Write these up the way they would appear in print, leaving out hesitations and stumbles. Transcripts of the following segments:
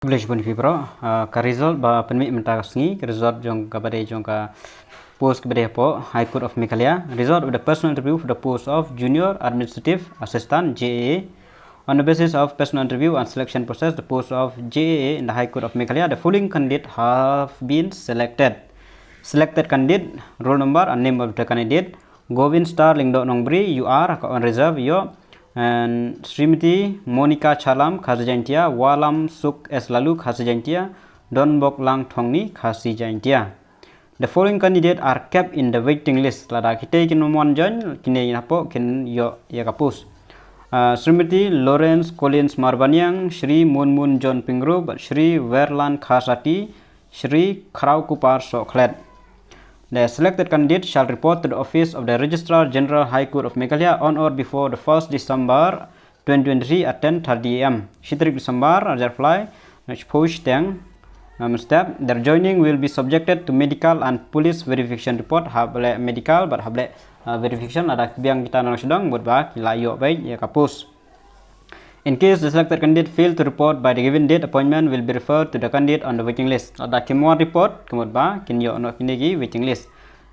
Boleh pun fibro ka result ba penmi menta sngi result jong ka bade jong ka post bade po High Court of Meghalaya result of the personal interview for the post of junior administrative assistant JAA. On the basis of personal interview and selection process, the post of JAA in the High Court of Meghalaya, the following candidates have been selected. Selected candidate, roll number and name of the candidate: Govind Star Lingdo Nongbri, you are on reserve, yo, and Srimati Monica Chalam Khasijantia, Walam Suk S Lalu Khasijantia, Don Bok Lang Thongni Khasijantia. The following candidates are kept in the waiting list. Lada kita kin mon join kini napo kin yo ya kapus. Srimati Lawrence Collins Marbanyang, Shri Munmun John Pingrub, Shri Verlan Khasati, Shri Khrau Kupar Soklet. The selected candidate shall report to the office of the Registrar General High Court of Meghalaya on or before the 1st December 2023 at 10:30 am. Shitrik December, reply, post tang step. Their joining will be subjected to medical and police verification report. Hable medical, but hable verification ada biang kita nang sedang buat ba kila yo baik ya kapus. In case the selected candidate failed to report by the given date, appointment will be referred to the candidate on the waiting list. Ada kimon report, kemudian ba kinyo no kinegi waiting list.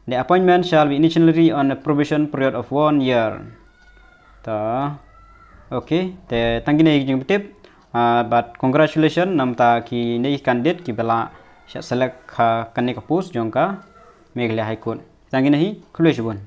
The appointment shall be initially on a probation period of 1 year. Ta, okay. The tangkine jeng betip. But congratulations namta ki nei candidate ki bela select ka kanne kapus jongka Meghalaya High Court. Tangkine hi kulesibun.